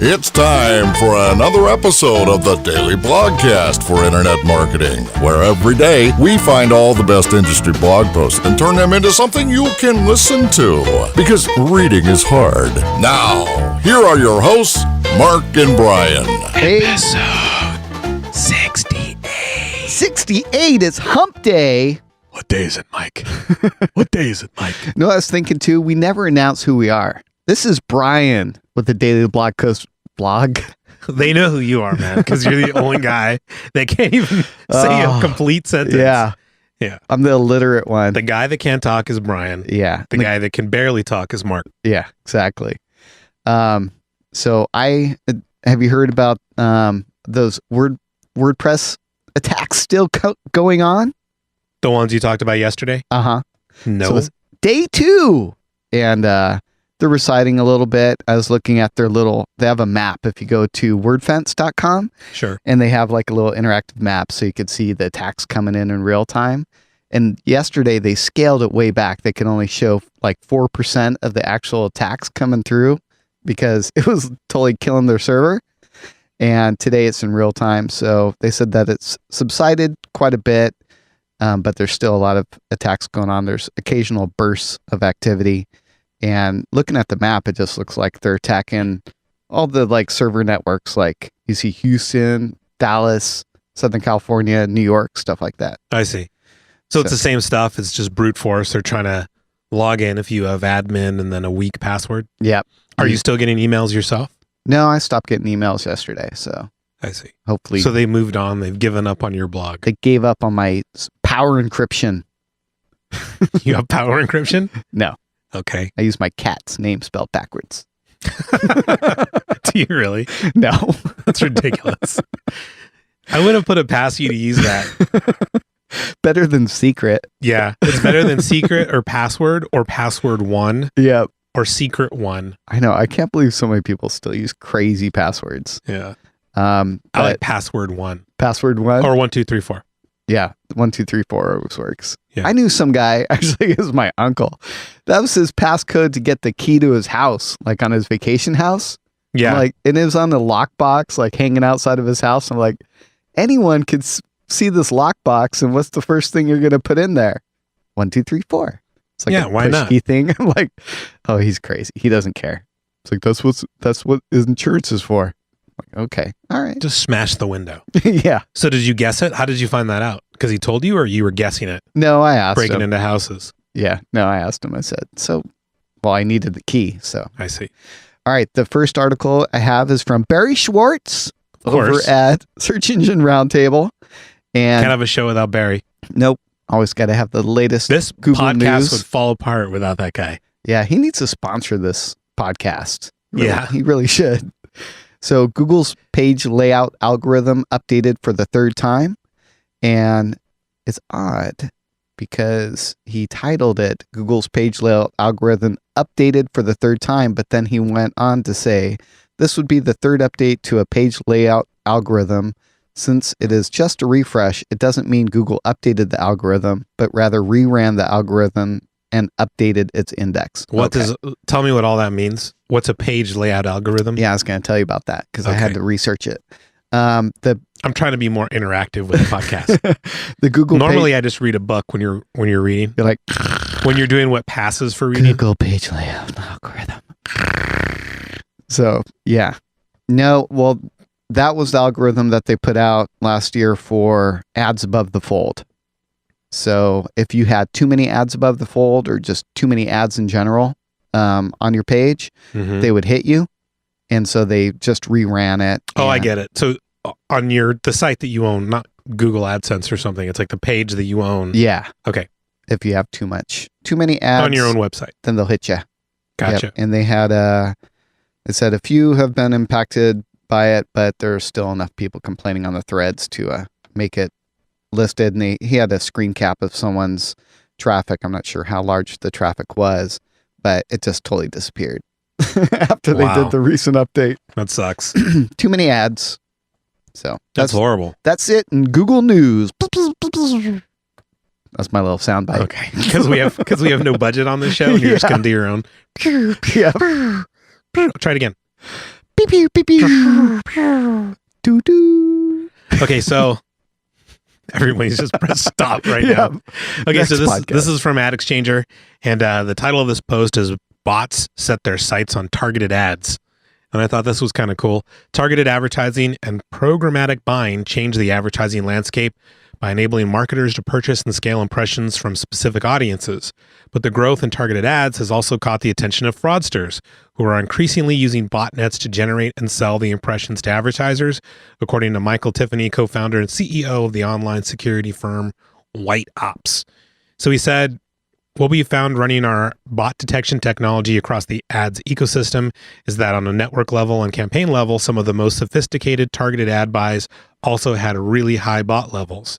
It's time for another episode of the Daily Blogcast for Internet Marketing, where every day we find all the best industry blog posts and turn them into something you can listen to, because reading is hard. Now, here are your hosts, Mark and Brian. Episode 68. 68 is hump day. What day is it, Mike? What day is it, Mike? No, I was thinking too, we never announce who we are. This is Brian with the Daily Blog. They know who you are, man, because you're the only guy that can't even say a complete sentence. Yeah. Yeah. I'm the illiterate one. The guy that can't talk is Brian. Yeah. The guy that can barely talk is Mark. Yeah, exactly. So have you heard about those WordPress attacks still going on? The ones you talked about yesterday? Uh-huh. No. So it's day 2. And they're reciting a little bit. I was looking at they have a map if you go to wordfence.com. Sure. And they have like a little interactive map so you could see the attacks coming in real time. And yesterday they scaled it way back. They could only show like 4% of the actual attacks coming through because it was totally killing their server. And today it's in real time. So they said that it's subsided quite a bit, but there's still a lot of attacks going on. There's occasional bursts of activity. And looking at the map, it just looks like they're attacking all the like server networks. Like you see Houston, Dallas, Southern California, New York, stuff like that. I see. So it's the same stuff. It's just brute force. They're trying to log in if you have admin and then a weak password. Yep. Are you still getting emails yourself? No, I stopped getting emails yesterday. So I see. Hopefully. So they moved on. They've given up on your blog. They gave up on my power encryption. You have power encryption? No. Okay. I use my cat's name spelled backwards. Do you really? No. That's ridiculous. I wouldn't have put it past you to use that. Better than secret. Yeah. It's better than secret or password 1. Yep. Or secret 1. I know. I can't believe so many people still use crazy passwords. Yeah. I like password 1. Password 1? Or 1, 2, 3, 4. Yeah. 1, 2, 3, 4 always works. Yeah. I knew some guy, actually, it was my uncle. That was his passcode to get the key to his house, like on his vacation house. Yeah. And it was on the lockbox, like hanging outside of his house. I'm like, anyone could see this lockbox, and what's the first thing you're going to put in there? 1, 2, 3, 4. It's like why push not? key thing. I'm like, oh, he's crazy. He doesn't care. It's like, that's what his insurance is for. I'm like, okay, all right. Just smash the window. Yeah. So did you guess it? How did you find that out? Because he told you, or you were guessing it? No, I asked Breaking him. into houses. Yeah. No, I asked him. I said, I needed the key. So I see. All right. The first article I have is from Barry Schwartz over at Search Engine Roundtable. And can't have a show without Barry. Nope. Always got to have the latest This Google podcast news. would fall apart without that guy. Yeah. He needs to sponsor this podcast. Really, Yeah. He really should. So Google's page layout algorithm updated for the 3rd time. And it's odd because he titled it Google's page layout algorithm updated for the 3rd time, but then he went on to say this would be the 3rd update to a page layout algorithm. Since it is just a refresh, it doesn't mean Google updated the algorithm, but rather reran the algorithm and updated its index. Tell me what all that means. What's a page layout algorithm? Yeah, I was going to tell you about that because I had to research it. I'm trying to be more interactive with the podcast. The Google Normally I just read a book when you're reading. You're like when you're doing what passes for reading. Google page layout algorithm. So yeah, no. Well, that was the algorithm that they put out last year for ads above the fold. So if you had too many ads above the fold or just too many ads in general on your page, they would hit you. And so they just reran it. Oh, I get it. So on the site that you own, not Google AdSense or something, it's like the page that you own. Yeah. Okay. If you have too many ads on your own website, then they'll hit you. Gotcha. Yep. And they had it said a few have been impacted by it, but there's still enough people complaining on the threads to make it listed. And he had a screen cap of someone's traffic. I'm not sure how large the traffic was, but it just totally disappeared after they did the recent update. That sucks. Too many ads. So that's horrible. That's it in Google News. That's my little soundbite. Okay, because we have no budget on this show, and you're just gonna do your own. Yeah. Try it again. Beep, beep, beep, beep. Doo, doo. Okay, so everybody's just press stop right now. Okay, Next so podcast. this is from Ad Exchanger, and the title of this post is "Bots Set Their Sights on Targeted Ads." And I thought this was kind of cool. Targeted advertising and programmatic buying change the advertising landscape by enabling marketers to purchase and scale impressions from specific audiences. But the growth in targeted ads has also caught the attention of fraudsters, who are increasingly using botnets to generate and sell the impressions to advertisers, according to Michael Tiffany, co-founder and CEO of the online security firm White Ops. So he said, what we found running our bot detection technology across the ads ecosystem is that on a network level and campaign level, some of the most sophisticated targeted ad buys also had really high bot levels.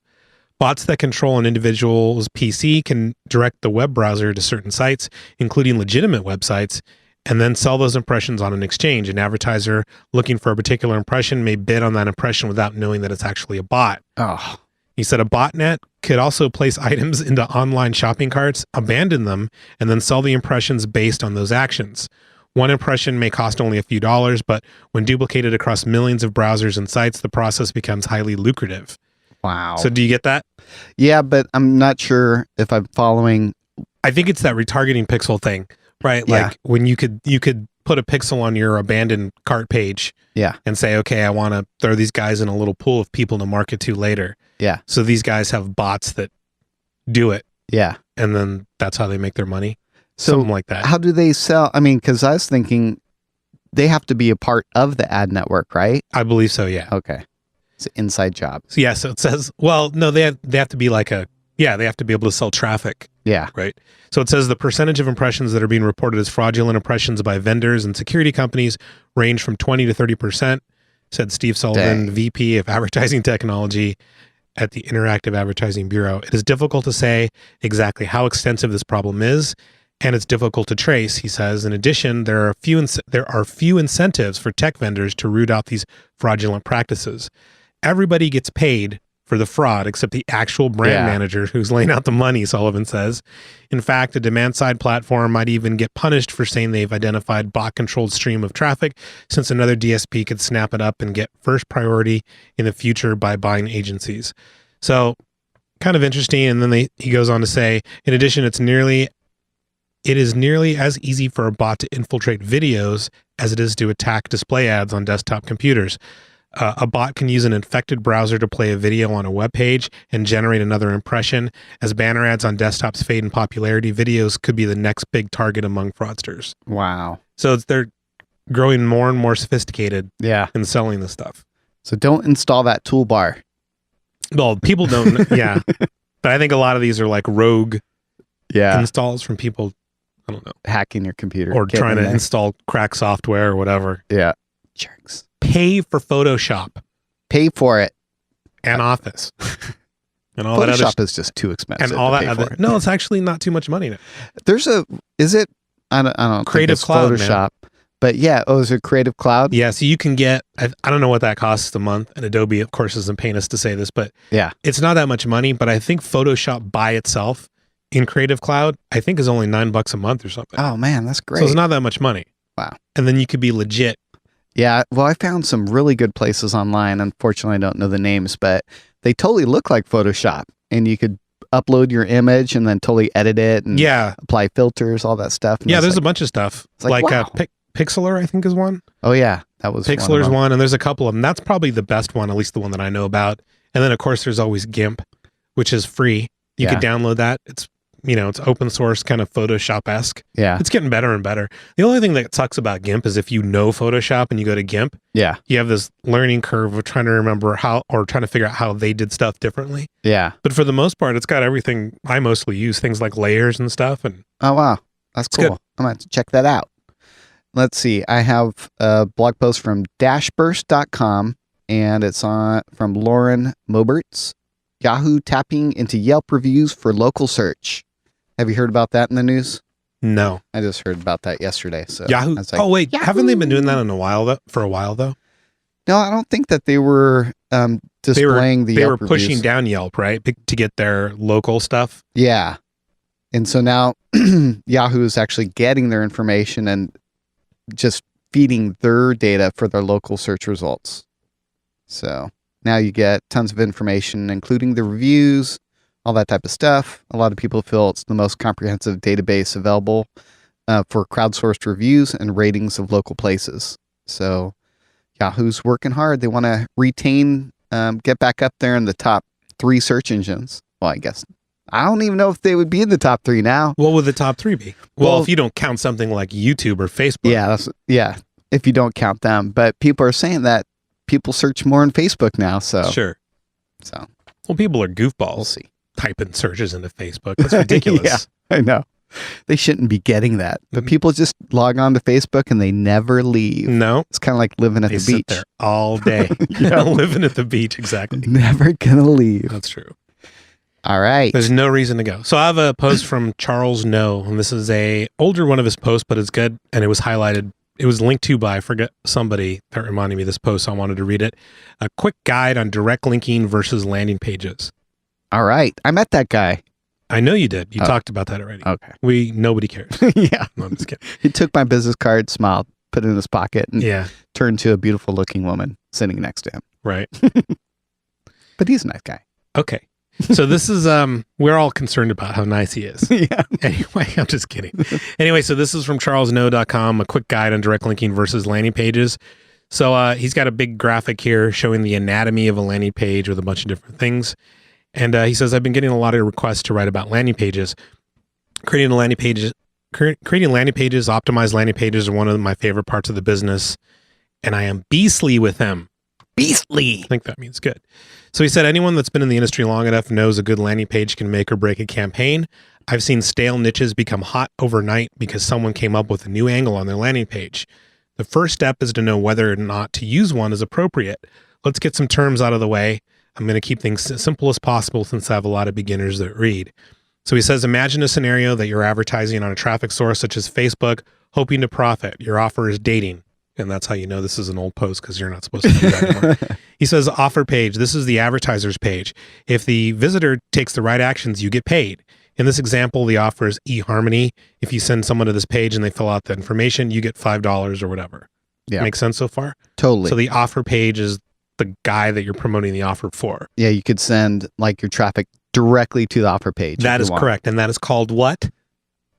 Bots that control an individual's PC can direct the web browser to certain sites, including legitimate websites, and then sell those impressions on an exchange. An advertiser looking for a particular impression may bid on that impression without knowing that it's actually a bot. Oh, He said a botnet could also place items into online shopping carts, abandon them, and then sell the impressions based on those actions. One impression may cost only a few dollars, but when duplicated across millions of browsers and sites, the process becomes highly lucrative. wow. So do you get that? Yeah, but I'm not sure if I'm following. I think it's that retargeting pixel thing, right? Yeah. Like when you could put a pixel on your abandoned cart page Yeah. and say, okay, I want to throw these guys in a little pool of people to market to later. Yeah. So these guys have bots that do it, Yeah. and then that's how they make their money. So Something like that. how do they sell? I mean, because I was thinking they have to be a part of the ad network, right? I believe so, yeah. Okay. It's an inside job. So yeah, so it says, well, no, they have to be like they have to be able to sell traffic, Yeah. right? So it says the percentage of impressions that are being reported as fraudulent impressions by vendors and security companies range from 20 to 30%, said Steve Sullivan, Dang. VP of Advertising Technology at the Interactive Advertising Bureau. It is difficult to say exactly how extensive this problem is, and it's difficult to trace, he says. In addition, there are few incentives for tech vendors to root out these fraudulent practices. Everybody gets paid for the fraud except the actual brand manager who's laying out the money, Sullivan says. In fact, a demand-side platform might even get punished for saying they've identified bot-controlled stream of traffic, since another DSP could snap it up and get first priority in the future by buying agencies. So kind of interesting. And then he goes on to say, in addition, it is nearly as easy for a bot to infiltrate videos as it is to attack display ads on desktop computers. A bot can use an infected browser to play a video on a web page and generate another impression. As banner ads on desktops fade in popularity, videos could be the next big target among fraudsters. Wow. So they're growing more and more sophisticated Yeah. in selling this stuff. So don't install that toolbar. Well, people don't, yeah. But I think a lot of these are like rogue Yeah. installs from people, I don't know, Hacking your computer. or Getting trying in to there. install crack software or whatever. Yeah. Jerks. Pay for Photoshop Pay for it. and Office and all that other Photoshop is just too expensive. and all to that pay other. for it. No, it's actually not too much money now. There's is it? I don't think Creative it's Cloud, man. Photoshop. But yeah, is it Creative Cloud? Yeah, so you can get, I don't know what that costs a month, and Adobe, of course, isn't paying us to say this, but Yeah. it's not that much money. But I think Photoshop by itself in Creative Cloud, I think is only $9 a month or something. Oh man, that's great. So it's not that much money. Wow. And then you could be legit. Yeah, well, I found some really good places online. Unfortunately, I don't know the names, but they totally look like Photoshop. And you could upload your image and then totally edit it and Yeah. apply filters, all that stuff. And Yeah, it's there's a like, bunch of stuff. it's like, Like wow. Pixlr, I think, is one. oh yeah, that was Pixlr's one. one, and there's a couple of them. That's probably the best one, at least the one that I know about. And then, of course, there's always GIMP, which is free. You Yeah. could download that. It's, it's open source, kind of Photoshop-esque. Yeah, It's getting better and better. The only thing that sucks about GIMP is if you know Photoshop and you go to GIMP, yeah, you have this learning curve of trying to remember how, or trying to figure out how they did stuff differently. yeah. But for the most part, it's got everything I mostly use, things like layers and stuff. And Oh wow, that's good. cool. I'm gonna have to check that out. Let's see. I have a blog post from dashburst.com and it's from Lauren Moberts. Yahoo tapping into Yelp reviews for local search. Have you heard about that in the news? no. I just heard about that yesterday. So Yahoo. I was like, Oh, wait. Yahoo! Haven't they been doing that for a while, though? No, I don't think that they were displaying the They Yelp were pushing reviews. down Yelp, right? To get their local stuff. Yeah. And so now Yahoo is actually getting their information and just feeding their data for their local search results. So now you get tons of information, including the reviews, all that type of stuff. A lot of people feel it's the most comprehensive database available for crowdsourced reviews and ratings of local places. So Yahoo's working hard. They want to retain, get back up there in the top 3 search engines. Well, I guess I don't even know if they would be in the top 3 now. What would the top 3 be? Well, if you don't count something like YouTube or Facebook. Yeah, if you don't count them. But people are saying that people search more on Facebook now. So Sure. So Well, people are goofballs. we'll see. Typing searches into Facebook. That's ridiculous. Yeah, I know. They shouldn't be getting that. But people just log on to Facebook and they never leave. No. It's kind of like living at They the sit beach. there all day. Yeah. Living at the beach, exactly. Never gonna leave. That's true. All right. There's no reason to go. So I have a post from Charles No, and this is a older one of his posts, but it's good, and it was highlighted. It was linked to by, I forget, somebody that reminded me of this post, so I wanted to read it. A quick guide on direct linking versus landing pages. All right. I met that guy. I know you did. You talked about that already. Okay. Nobody cares. Yeah. No, I'm just kidding. He took my business card, smiled, put it in his pocket, and Yeah, turned to a beautiful looking woman sitting next to him. right. But he's a nice guy. Okay. So this is, we're all concerned about how nice he is. Yeah. Anyway, I'm just kidding. Anyway, so this is from charlesno.com, a quick guide on direct linking versus landing pages. So he's got a big graphic here showing the anatomy of a landing page with a bunch of different things. And he says, I've been getting a lot of requests to write about landing pages. Creating landing pages, optimized landing pages are one of my favorite parts of the business. And I am beastly with them. Beastly. I think that means good. So he said, anyone that's been in the industry long enough knows a good landing page can make or break a campaign. I've seen stale niches become hot overnight because someone came up with a new angle on their landing page. The first step is to know whether or not to use one is appropriate. Let's get some terms out of the way. I'm going to keep things as simple as possible since I have a lot of beginners that read. So he says, imagine a scenario that you're advertising on a traffic source such as Facebook, hoping to profit. Your offer is dating. And that's how you know this is an old post because you're not supposed to do that anymore. He says, offer page. This is the advertiser's page. If the visitor takes the right actions, you get paid. In this example, the offer is eHarmony. If you send someone to this page and they fill out the information, you get $5 or whatever. Yeah. Make sense so far? Totally. So the offer page is the guy that you're promoting the offer for. Yeah, you could send like your traffic directly to the offer page. That is correct. And that is called what?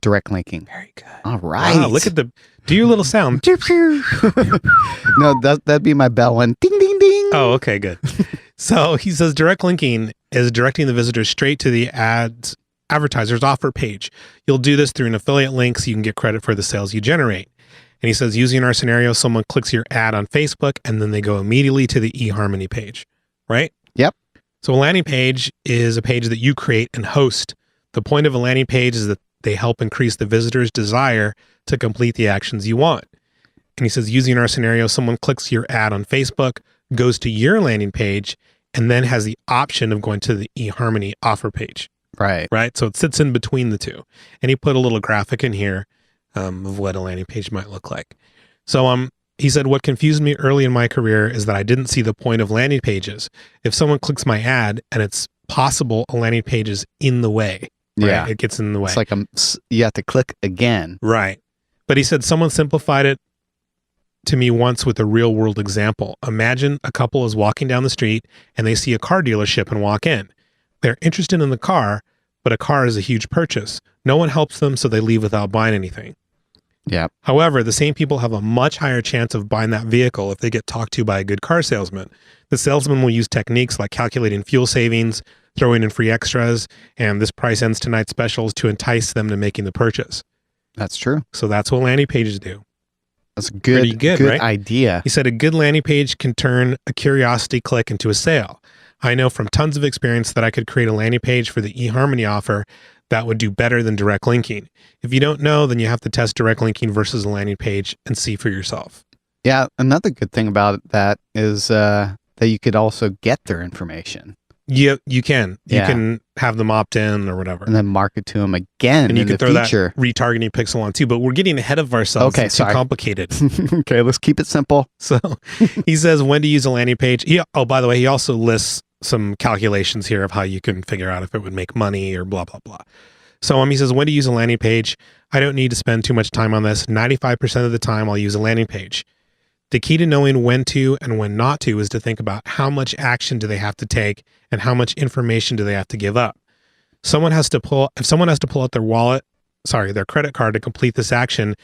Direct linking. Very good. All right. Wow, look at do your little sound. No, that'd be my bell one. Ding, ding, ding. Oh, okay, good. So he says direct linking is directing the visitor straight to the advertiser's offer page. You'll do this through an affiliate link so you can get credit for the sales you generate. And he says, using our scenario, someone clicks your ad on Facebook and then they go immediately to the eHarmony page, right? Yep. So a landing page is a page that you create and host. The point of a landing page is that they help increase the visitor's desire to complete the actions you want. And he says, using our scenario, someone clicks your ad on Facebook, goes to your landing page, and then has the option of going to the eHarmony offer page. Right. Right. So it sits in between the two. And he put a little graphic in here of what a landing page might look like. So he said, what confused me early in my career is that I didn't see the point of landing pages. If someone clicks my ad and it's possible a landing page is in the way. Right? Yeah. It gets in the way. It's like you have to click again. Right. But he said someone simplified it to me once with a real world example. Imagine a couple is walking down the street and they see a car dealership and walk in. They're interested in the car, but a car is a huge purchase. No one helps them, so they leave without buying anything. Yeah. However, the same people have a much higher chance of buying that vehicle if they get talked to by a good car salesman. The salesman will use techniques like calculating fuel savings, throwing in free extras, and this price ends tonight specials to entice them to making the purchase. That's true. So that's what landing pages do. That's a Pretty good right? idea. He said a good landing page can turn a curiosity click into a sale. I know from tons of experience that I could create a landing page for the eHarmony offer that would do better than direct linking. If you don't know, then you have to test direct linking versus a landing page and see for yourself. Yeah. Another good thing about that is that you could also get their information. You can. You Yeah. can have them opt in or whatever. And then market to them again And you in can the throw future. that retargeting pixel on too, but we're getting ahead of ourselves. Okay, It's sorry. too complicated. Okay, let's keep it simple. So he says when to use a landing page. By the way, he also lists some calculations here of how you can figure out if it would make money or blah, blah, blah. So he says, when to use a landing page. I don't need to spend too much time on this. 95% of the time I'll use a landing page. The key to knowing when to and when not to is to think about how much action do they have to take and how much information do they have to give up. If someone has to pull out their credit card to complete this action,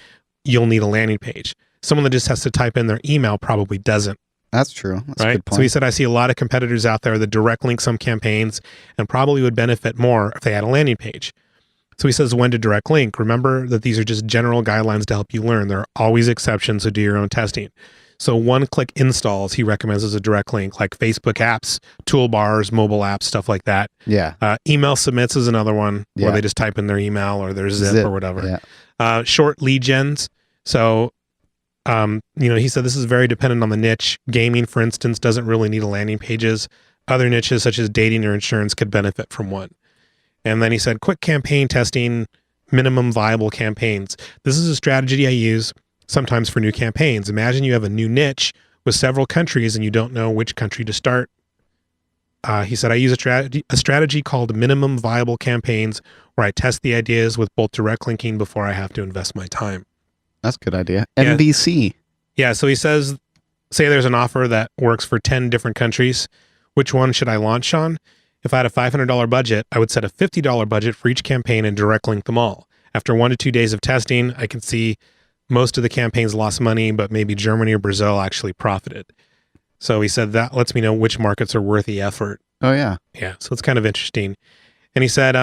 you'll need a landing page. Someone that just has to type in their email probably doesn't. That's true. That's right. a good point. So he said, I see a lot of competitors out there that direct link some campaigns and probably would benefit more if they had a landing page. So he says, when to direct link. Remember that these are just general guidelines to help you learn. There are always exceptions, so do your own testing. So one-click installs he recommends as a direct link, like Facebook apps, toolbars, mobile apps, stuff like that. Yeah. Email submits is another one where Yeah. they just type in their email or their zip or whatever. Yeah. Short lead gens. So, he said this is very dependent on the niche. Gaming, for instance, doesn't really need a landing pages. Other niches such as dating or insurance could benefit from one. And then he said, quick campaign testing, minimum viable campaigns. This is a strategy I use sometimes for new campaigns. Imagine you have a new niche with several countries and you don't know which country to start. He said, I use a strategy called minimum viable campaigns where I test the ideas with both direct linking before I have to invest my time. That's a good idea. Yeah. NBC. Yeah. So he says, say there's an offer that works for 10 different countries. Which one should I launch on? If I had a $500 budget, I would set a $50 budget for each campaign and direct link them all. After 1 to 2 days of testing, I can see most of the campaigns lost money, but maybe Germany or Brazil actually profited. So he said that lets me know which markets are worth the effort. Oh, yeah. Yeah. So it's kind of interesting. And he said,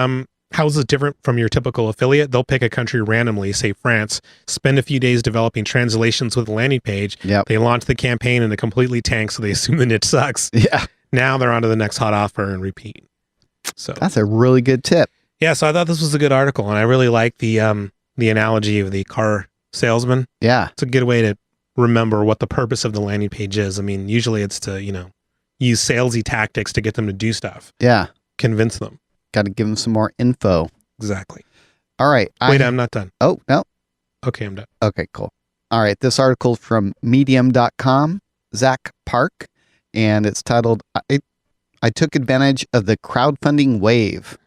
how is this different from your typical affiliate? They'll pick a country randomly, say France, spend a few days developing translations with a landing page. Yep. They launch the campaign and it completely tanks, so they assume the niche sucks. Yeah. Now they're on to the next hot offer and repeat. So That's a really good tip. yeah, so I thought this was a good article, and I really like the analogy of the car salesman. Yeah. It's a good way to remember what the purpose of the landing page is. I mean, usually it's to, use salesy tactics to get them to do stuff. Yeah. Convince them. Got to give them some more info. Exactly. All right. Wait, I'm not done. Oh, no. Okay, I'm done. Okay, cool. All right. This article from medium.com, Zach Park, and it's titled, I took advantage of the crowdfunding wave.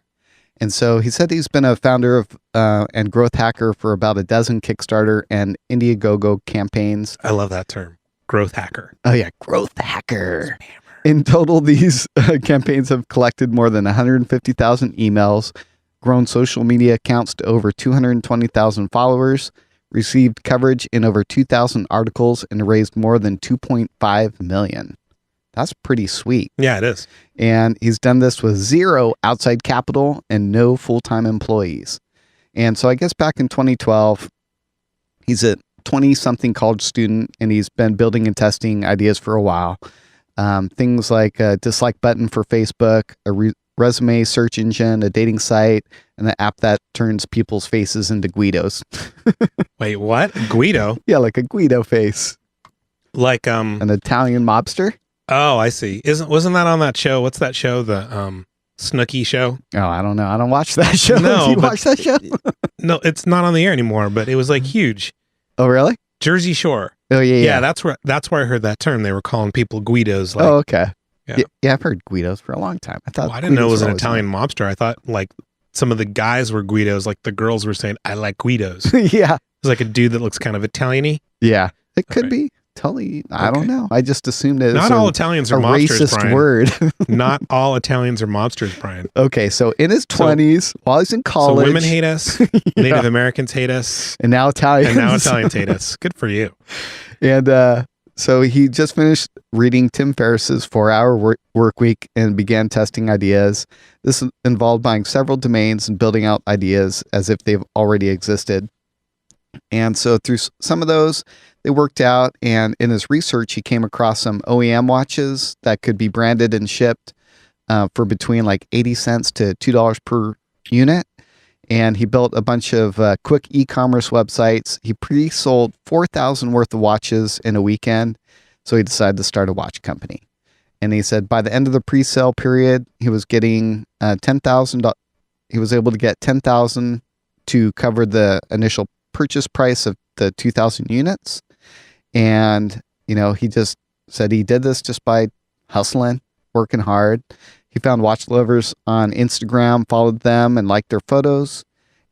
And so he said he's been a founder of and growth hacker for about a dozen Kickstarter and Indiegogo campaigns. I love that term. Growth hacker. Oh, yeah. Growth hacker. In total, these campaigns have collected more than 150,000 emails, grown social media accounts to over 220,000 followers, received coverage in over 2,000 articles, and raised more than $2.5 million. That's pretty sweet. Yeah, it is. And he's done this with zero outside capital and no full-time employees. And so I guess back in 2012, he's a 20-something college student, and he's been building and testing ideas for a while. Things like a dislike button for Facebook, a resume search engine, a dating site, and an app that turns people's faces into Guidos. Wait, what? Guido? Yeah, like a Guido face. Like An Italian mobster? Oh, I see. Wasn't that on that show? What's that show? The Snooki show? Oh, I don't know. I don't watch that show. No, Do you but- watch that show? No, it's not on the air anymore, but it was like huge. Oh, really? Jersey Shore. Oh, yeah. Yeah, that's where I heard that term. They were calling people Guidos. Like, Oh, okay. Yeah. Yeah, I've heard Guidos for a long time. I thought well, I didn't know it was an Guidos were Italian mobster. I thought like some of the guys were Guidos, like the girls were saying, I like Guidos. It's always- Yeah. like a dude that looks kind of Italian-y. Yeah. It could Okay. be. Totally. I Okay. don't know. I just assumed it was Not all Italians a are mobsters, racist Brian. word. Not all Italians are mobsters, Brian. Okay, so in his 20s, while he's in So college. women hate us, Native Americans hate us, And now Italians. and now Italians hate us. Good for you. And so he just finished reading Tim Ferriss's 4-Hour Work Week and began testing ideas. This involved buying several domains and building out ideas as if they've already existed. And so through some of those, they worked out. And in his research, he came across some OEM watches that could be branded and shipped for between like 80 cents to $2 per unit. And he built a bunch of quick e-commerce websites. He pre-sold 4,000 worth of watches in a weekend. So he decided to start a watch company. And he said by the end of the pre-sale period, he was getting $10,000. He was able to get $10,000 to cover the initial purchase price of the 2,000 units. And, he just said he did this just by hustling, working hard. He found watch lovers on Instagram, followed them, and liked their photos.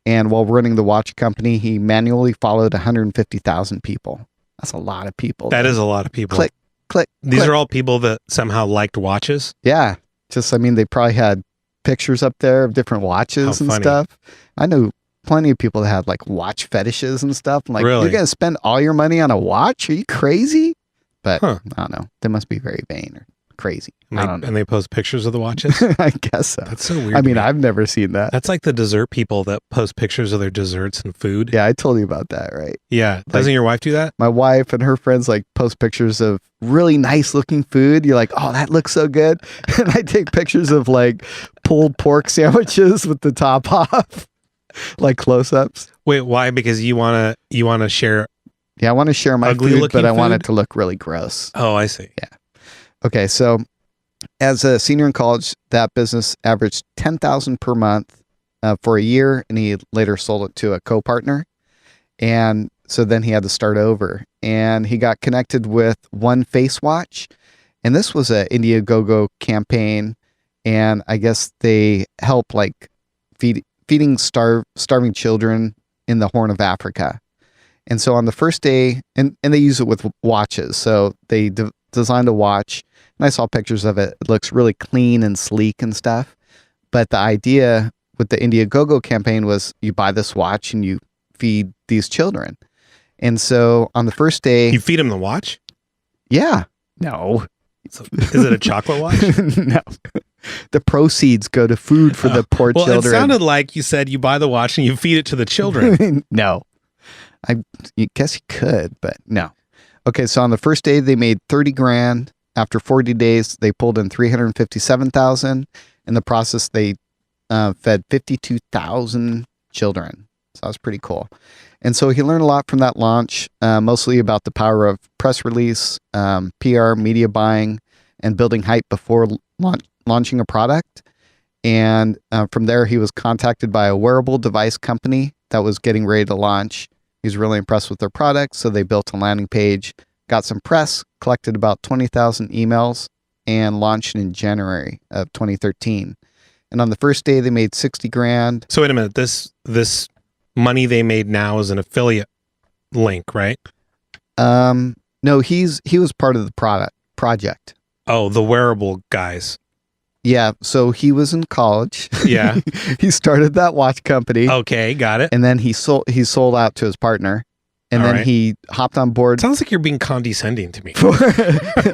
And while running the watch company, he manually followed 150,000 people. That's a lot of people. That is a lot of people. Click, click. These click. are all people that somehow liked watches. Yeah. Just, I mean, they probably had pictures up there of different watches How and funny. stuff. I know plenty of people that have like watch fetishes and stuff. I'm like, Really? you're going to spend all your money on a watch? Are you crazy? But Huh. I don't know. They must be very vain or crazy. And I they, don't know. and they post pictures of the watches. I guess so. That's so weird. I to mean, me. I've never seen that. That's like the dessert people that post pictures of their desserts and food. Yeah, I told you about that, right? Yeah. Doesn't your wife do that? My wife and her friends like post pictures of really nice looking food. You're like, oh, that looks so good. And I take pictures of like pulled pork sandwiches with the top off, like close ups. Wait, why? Because you wanna share. Yeah, I want to share my Ugly food, looking but I want food? it to look really gross. Oh, I see. Okay, so as a senior in college, that business averaged $10,000 per month for a year, and he later sold it to a co-partner. And so then he had to start over, and he got connected with One Face Watch, and this was a Indiegogo campaign, and I guess they help like feeding starving children in the Horn of Africa. And so on the first day, and they use it with watches, so they designed a watch, and I saw pictures of it. It looks really clean and sleek and stuff. But the idea with the Indiegogo campaign was you buy this watch and you feed these children. And so on the first day, You feed them the watch? yeah, no, So, is it a chocolate watch? no, the proceeds go to food for the poor Well, children. it sounded like you said you buy the watch and you feed it to the children. No, I guess you could, but no. Okay, so on the first day they made 30 grand. After 40 days, they pulled in 357,000. In the process, they fed 52,000 children. So that was pretty cool. And so he learned a lot from that launch, mostly about the power of press release, PR, media buying, and building hype before launching a product. And from there, he was contacted by a wearable device company that was getting ready to launch. He was really impressed with their product, so they built a landing page, got some press, collected about 20,000 emails, and launched in January of 2013. And on the first day, they made 60 grand. So wait a minute. This money they made now is an affiliate link, right? No, he was part of the project. Oh, the wearable guys. Yeah, so he was in college. Yeah. He started that watch company, Okay, got it. and then he sold out to his partner, and All then right. he hopped on board. Sounds like you're being condescending to me.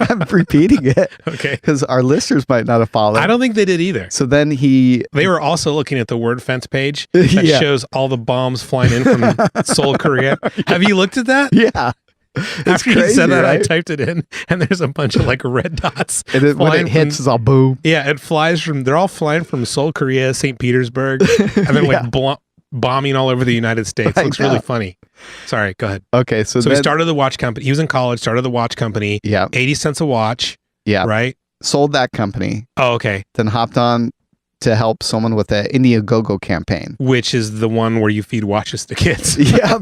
I'm repeating it Okay. because our listeners might not have followed. I don't think they did either. So then he, They were also looking at the word fence page that Yeah. shows all the bombs flying in from Seoul, Korea. Have you looked at that? yeah, it's After you crazy, said that, I right? typed it in, and there's a bunch of like red dots. And when flying it hits, from- it's all boom. Yeah, it flies from. They're all flying from Seoul, Korea, St. Petersburg, and then Yeah. like bombing all over the United States. I Looks really know. funny. Sorry, go ahead. Okay, so So then, he started the watch company. He was in college. Started the watch company. yeah, 80 cents a watch. yeah, Right. sold that company, Oh, okay. then hopped on to help someone with the Indiegogo campaign. Which is the one where you feed watches to kids. Yeah,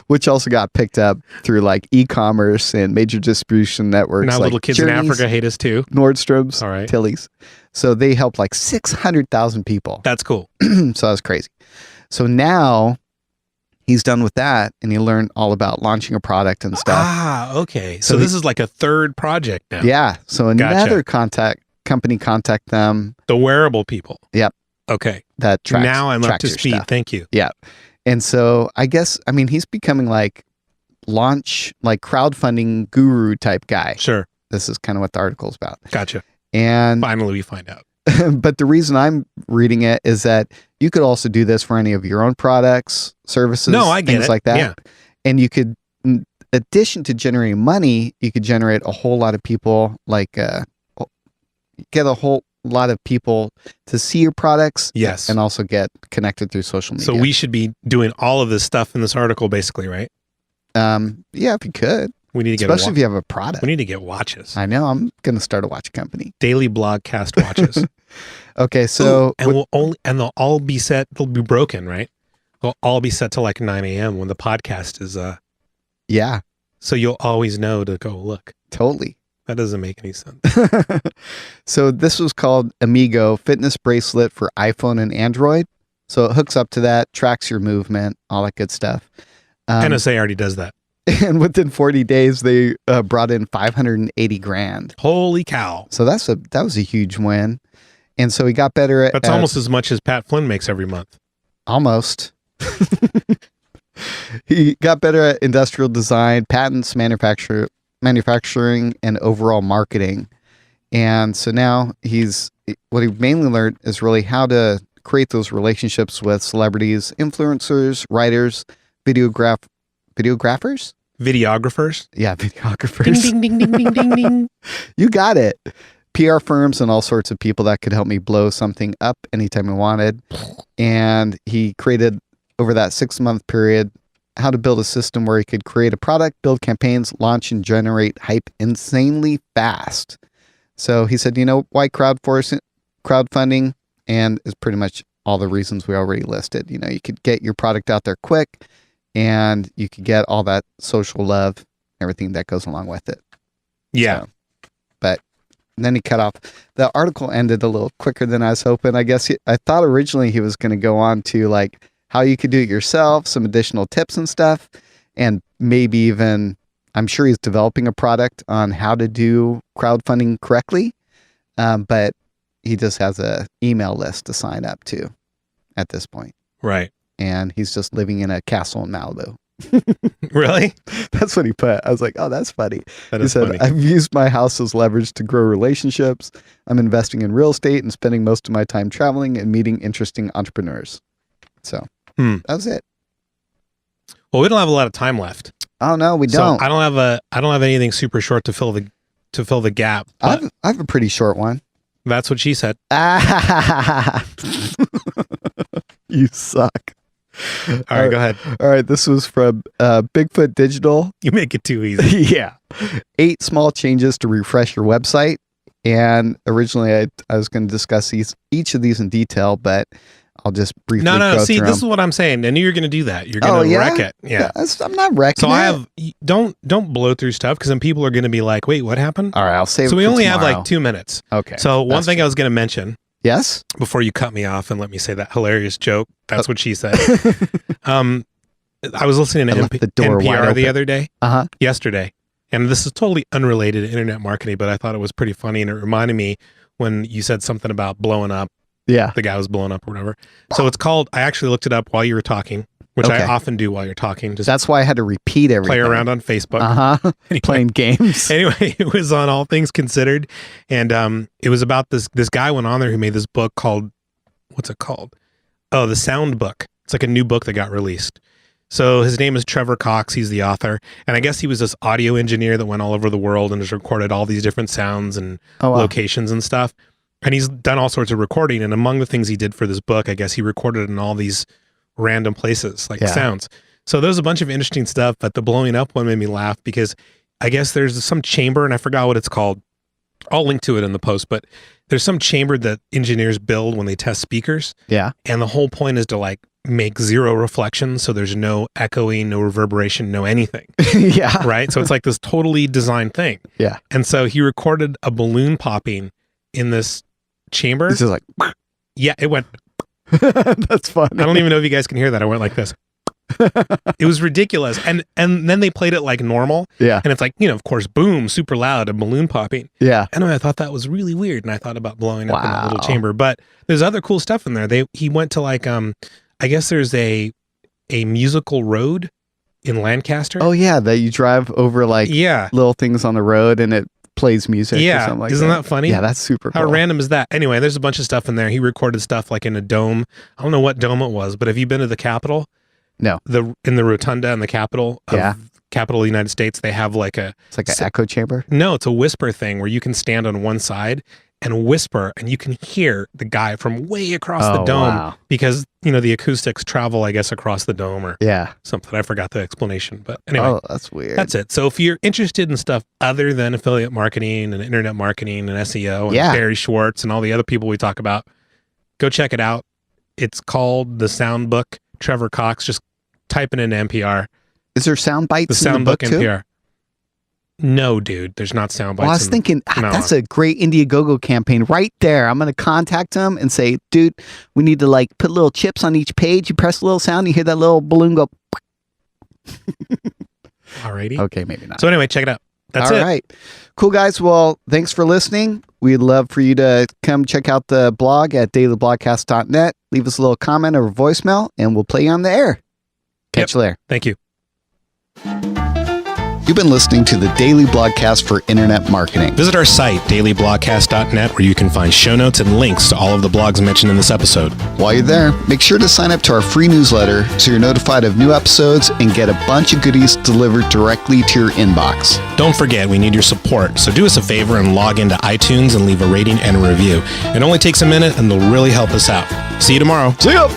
which also got picked up through like e-commerce and major distribution networks. Now like little kids in Journeys, Africa hate us too. Nordstrom's, All right. Tilly's. So they helped like 600,000 people. That's cool. So that was crazy. So now he's done with that, and he learned all about launching a product and stuff. Ah, okay. So So this is like a third project now. Yeah. So Gotcha. another company contact them The wearable people. Yep. Okay. that tracks. Now I'm up tracks to your speed. stuff. Thank you. Yeah. And so I guess, I mean, he's becoming like crowdfunding guru type guy. Sure. This is kind of what the article's about. Gotcha. And, Finally, we find out. but the reason I'm reading it is that you could also do this for any of your own products, services, No, I get things it. like that. Yeah. And you could, in addition to generating money, you could generate a whole lot of people, get a whole lot of people to see your products. Yes. And also get connected through social media. So we should be doing all of this stuff in this article, basically, right? yeah, if you could, We need to get especially if you have a product. we need to get watches. I know, I'm going to start a watch company. Daily blogcast watches. Okay. So, Ooh, and they'll all be set. They'll be broken, right? They'll all be set to like 9 a.m. when the podcast is. yeah, So you'll always know to go look. totally. That doesn't make any sense. So this was called Amigo Fitness Bracelet for iPhone and Android. So it hooks up to that, tracks your movement, all that good stuff. NSA already does that. And within 40 days, they brought in 580 grand. Holy cow. So that was a huge win. And so he got better at... That's almost as much as Pat Flynn makes every month. Almost. He got better at industrial design, patents, manufacturing, and overall marketing. And so now what he mainly learned is really how to create those relationships with celebrities, influencers, writers, videographers? Videographers? Yeah, videographers. Ding, ding, ding, ding, ding, ding, ding. You got it. PR firms and all sorts of people that could help me blow something up anytime I wanted. And he created, over that 6-month period, how to build a system where he could create a product, build campaigns, launch, and generate hype insanely fast. So he said, why crowdfunding? And is pretty much all the reasons we already listed. You could get your product out there quick, and you could get all that social love, everything that goes along with it. Yeah. So, but then he cut off. The article ended a little quicker than I was hoping. I guess I thought originally he was going to go on to like how you could do it yourself, some additional tips and stuff, and maybe even, I'm sure he's developing a product on how to do crowdfunding correctly. But he just has a email list to sign up to at this point. Right. And he's just living in a castle in Malibu. Really? That's what he put. I was like, oh, that's funny. That He is said, funny. I've used my house as leverage to grow relationships. I'm investing in real estate and spending most of my time traveling and meeting interesting entrepreneurs. So that was it. Well, we don't have a lot of time left. Oh no, we don't. So I don't have anything super short to fill the gap. I have a pretty short one. That's what she said. You suck. All right, go ahead. All right, this was from Bigfoot Digital. You make it too easy. Yeah. 8 small changes to refresh your website. And originally I was going to discuss each of these in detail, but I'll just briefly No. go See, through this is them. what I'm saying. I knew you were going to do that. You're going to wreck it. Yeah. I'm not wrecking it. Don't blow through stuff, because then people are going to be like, wait, what happened? All right, I'll save it So we for only have tomorrow. like 2 minutes. Okay. So one that's thing I was going to mention Yes? before you cut me off and let me say that hilarious joke. That's what she said. I was listening to I left the door wide NPR the open. other day, Uh-huh. yesterday, and this is totally unrelated to internet marketing, but I thought it was pretty funny, and it reminded me when you said something about blowing up. Yeah. The guy was blowing up or whatever. So it's called, I actually looked it up while you were talking, which Okay. I often do while you're talking. Just That's why I had to repeat everything. play around on Facebook. Uh-huh. Anyway. Playing games. Anyway, it was on All Things Considered, and it was about this guy went on there who made this book called, what's it called? Oh, The Sound Book. It's like a new book that got released. So his name is Trevor Cox. He's the author, and I guess he was this audio engineer that went all over the world and has recorded all these different sounds and locations and stuff. And he's done all sorts of recording, and among the things he did for this book, I guess he recorded in all these random places, like sounds. So there's a bunch of interesting stuff, but the blowing up one made me laugh because I guess there's some chamber, and I forgot what it's called. I'll link to it in the post, but there's some chamber that engineers build when they test speakers. Yeah. And the whole point is to like make zero reflection, so there's no echoing, no reverberation, no anything. Yeah. Right? So it's like this totally designed thing. Yeah. And so he recorded a balloon popping in this chamber. It's just like, Yeah, it went. that's funny. I don't even know if you guys can hear that. I went like this. It was ridiculous. And then they played it like normal. Yeah. And it's like, of course, boom, super loud, a balloon popping. Yeah. And I thought that was really weird. And I thought about blowing up in that little Wow. chamber. But there's other cool stuff in there. He went to like, I guess there's a musical road in Lancaster. Oh, yeah. That you drive over like yeah. little things on the road and it plays music or Yeah. something like Isn't that. that funny? Yeah, that's super How cool. random is that? Anyway, there's a bunch of stuff in there. He recorded stuff like in a dome. I don't know what dome it was, but have you been to the Capitol? No. In the rotunda in the Capitol of Capital of the United States, they have like It's like an echo chamber. No, it's a whisper thing where you can stand on one side and whisper, and you can hear the guy from way across the dome Wow. because, the acoustics travel, I guess, across the dome or Yeah. something. I forgot the explanation, but anyway. Oh, that's weird. That's it. So if you're interested in stuff other than affiliate marketing and internet marketing and SEO and Barry Schwartz and all the other people we talk about, go check it out. It's called The Sound Book. Trevor Cox. Just type it in NPR. Is there sound bites The in Sound the book Book too? NPR. No, dude, there's not sound bites. Well, I was thinking, no. that's a great Indiegogo campaign right there. I'm going to contact them and say, dude, we need to like put little chips on each page. You press a little sound, you hear that little balloon go. Alrighty. Okay, maybe not. So anyway, check it out. That's All it. right. Cool, guys. Well, thanks for listening. We'd love for you to come check out the blog at dailyblogcast.net. Leave us a little comment or voicemail, and we'll play you on the air. Catch you there. Thank you. You've been listening to the Daily Blogcast for Internet Marketing. Visit our site, dailyblogcast.net, where you can find show notes and links to all of the blogs mentioned in this episode. While you're there, make sure to sign up to our free newsletter so you're notified of new episodes and get a bunch of goodies delivered directly to your inbox. Don't forget, we need your support, so do us a favor and log into iTunes and leave a rating and a review. It only takes a minute and they'll really help us out. See you tomorrow. See ya!